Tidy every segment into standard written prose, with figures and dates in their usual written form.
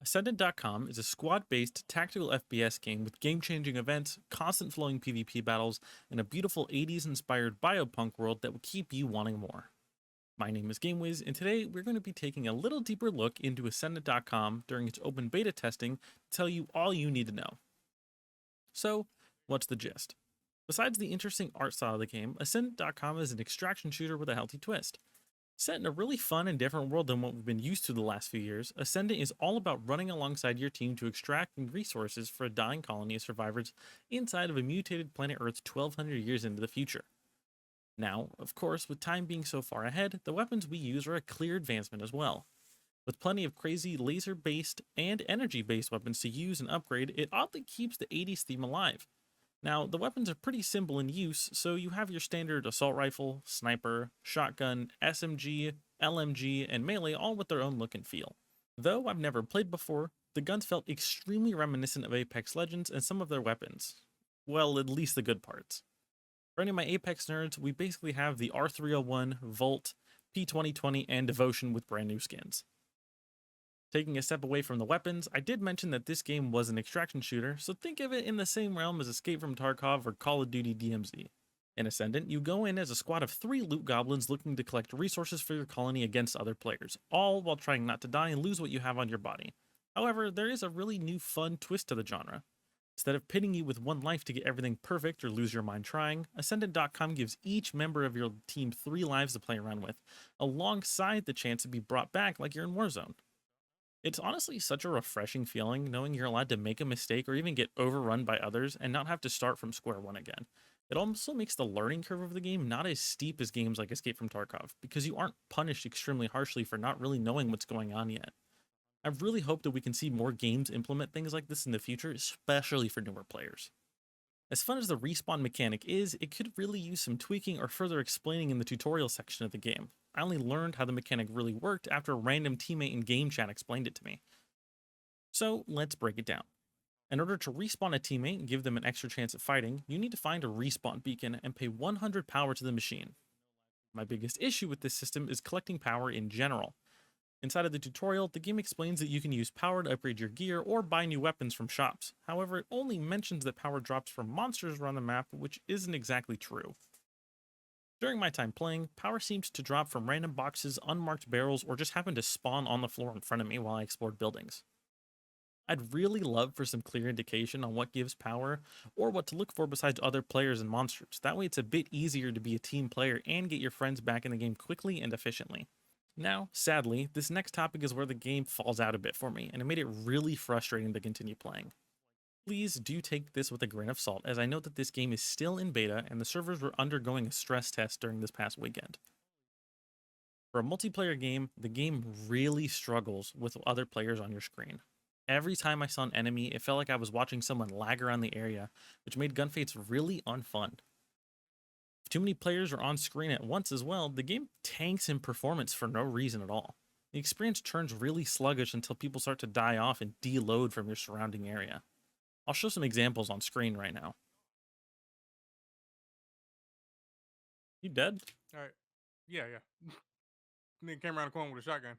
Ascendant.com is a squad-based tactical FPS game with game-changing events, constant flowing PvP battles, and a beautiful 80s-inspired biopunk world that will keep you wanting more. My name is GameWiz, and today we're going to be taking a little deeper look into Ascendant.com during its open beta testing to tell you all you need to know. So, what's the gist? Besides the interesting art style of the game, Ascendant.com is an extraction shooter with a healthy twist. Set in a really fun and different world than what we've been used to the last few years, Ascendant is all about running alongside your team to extract resources for a dying colony of survivors inside of a mutated planet Earth 1200 years into the future. Now, of course, with time being so far ahead, the weapons we use are a clear advancement as well. With plenty of crazy laser-based and energy-based weapons to use and upgrade, it oddly keeps the 80s theme alive. Now, the weapons are pretty simple in use, so you have your standard assault rifle, sniper, shotgun, SMG, LMG, and melee all with their own look and feel. Though I've never played before, the guns felt extremely reminiscent of Apex Legends and some of their weapons. Well, at least the good parts. For any of my Apex nerds, we basically have the R301, Volt, P2020, and Devotion with brand new skins. Taking a step away from the weapons, I did mention that this game was an extraction shooter, so think of it in the same realm as Escape from Tarkov or Call of Duty DMZ. In Ascendant, you go in as a squad of 3 loot goblins looking to collect resources for your colony against other players, all while trying not to die and lose what you have on your body. However, there is a really new fun twist to the genre. Instead of pitting you with one life to get everything perfect or lose your mind trying, Ascendant.com gives each member of your team 3 lives to play around with, alongside the chance to be brought back like you're in Warzone. It's honestly such a refreshing feeling knowing you're allowed to make a mistake or even get overrun by others and not have to start from square one again. It also makes the learning curve of the game not as steep as games like Escape from Tarkov, because you aren't punished extremely harshly for not really knowing what's going on yet. I really hope that we can see more games implement things like this in the future, especially for newer players. As fun as the respawn mechanic is, it could really use some tweaking or further explaining in the tutorial section of the game. I only learned how the mechanic really worked after a random teammate in game chat explained it to me. So let's break it down. In order to respawn a teammate and give them an extra chance at fighting, you need to find a respawn beacon and pay 100 power to the machine. My biggest issue with this system is collecting power in general. Inside of the tutorial, the game explains that you can use power to upgrade your gear or buy new weapons from shops. However, it only mentions that power drops from monsters around the map, which isn't exactly true. During my time playing, power seems to drop from random boxes, unmarked barrels, or just happen to spawn on the floor in front of me while I explored buildings. I'd really love for some clear indication on what gives power, or what to look for besides other players and monsters. That way it's a bit easier to be a team player and get your friends back in the game quickly and efficiently. Now, sadly, this next topic is where the game falls out a bit for me, and it made it really frustrating to continue playing. Please do take this with a grain of salt, as I know that this game is still in beta and the servers were undergoing a stress test during this past weekend. For a multiplayer game, the game really struggles with other players on your screen. Every time I saw an enemy, it felt like I was watching someone lag around the area, which made gunfights really unfun. If too many players are on screen at once as well, the game tanks in performance for no reason at all. The experience turns really sluggish until people start to die off and deload from your surrounding area. I'll show some examples on screen right now. You dead? All right. Yeah. Nigga came around the corner with a shotgun.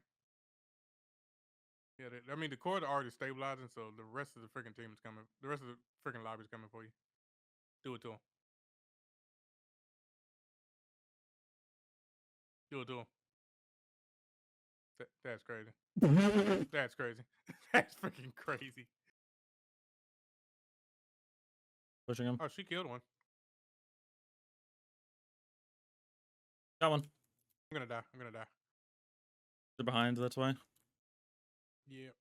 Yeah, I mean the core already stabilizing, so the rest of the freaking team is coming. The rest of the freaking lobby is coming for you. Do it to him. Do it to him. That's crazy. That's crazy. That's freaking crazy. Pushing him. Oh, she killed one. Got one. I'm gonna die. They're behind, that's why. Yeah.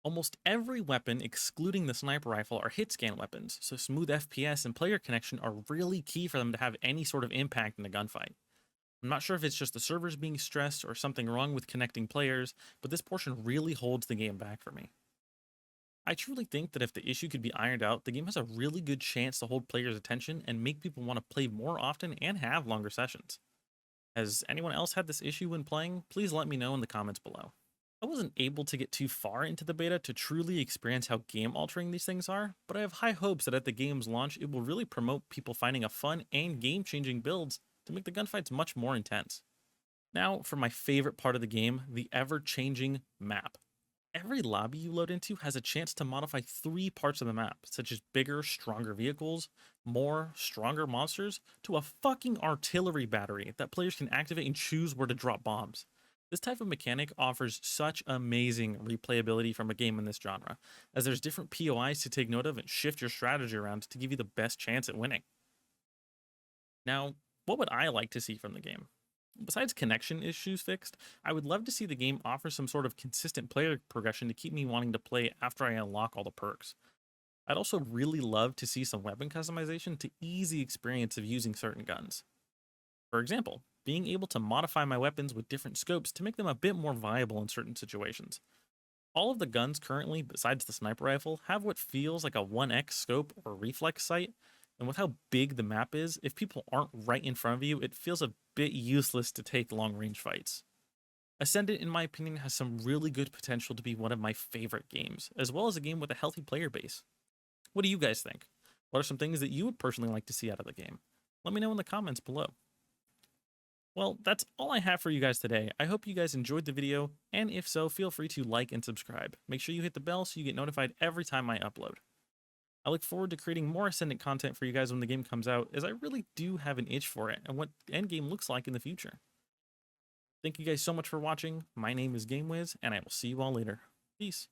Almost every weapon, excluding the sniper rifle, are hit scan weapons, so smooth FPS and player connection are really key for them to have any sort of impact in a gunfight. I'm not sure if it's just the servers being stressed or something wrong with connecting players, but this portion really holds the game back for me. I truly think that if the issue could be ironed out, the game has a really good chance to hold players' attention and make people want to play more often and have longer sessions. Has anyone else had this issue when playing? Please let me know in the comments below. I wasn't able to get too far into the beta to truly experience how game altering these things are, but I have high hopes that at the game's launch it will really promote people finding a fun and game changing builds to make the gunfights much more intense. Now, for my favorite part of the game, the ever-changing map. Every lobby you load into has a chance to modify 3 parts of the map, such as bigger, stronger vehicles, more, stronger monsters, to a fucking artillery battery that players can activate and choose where to drop bombs. This type of mechanic offers such amazing replayability from a game in this genre, as there's different POIs to take note of and shift your strategy around to give you the best chance at winning. Now, what would I like to see from the game? Besides connection issues fixed, I would love to see the game offer some sort of consistent player progression to keep me wanting to play after I unlock all the perks. I'd also really love to see some weapon customization to ease the experience of using certain guns. For example, being able to modify my weapons with different scopes to make them a bit more viable in certain situations. All of the guns currently, besides the sniper rifle, have what feels like a 1x scope or reflex sight, and with how big the map is, if people aren't right in front of you, it feels a bit useless to take long range fights. Ascendant, in my opinion, has some really good potential to be one of my favorite games, as well as a game with a healthy player base. What do you guys think? What are some things that you would personally like to see out of the game? Let me know in the comments below. Well, that's all I have for you guys today. I hope you guys enjoyed the video, and if so, feel free to like and subscribe. Make sure you hit the bell so you get notified every time I upload. I look forward to creating more Ascendant content for you guys when the game comes out, as I really do have an itch for it and what endgame looks like in the future. Thank you guys so much for watching. My name is GameWiz, and I will see you all later. Peace.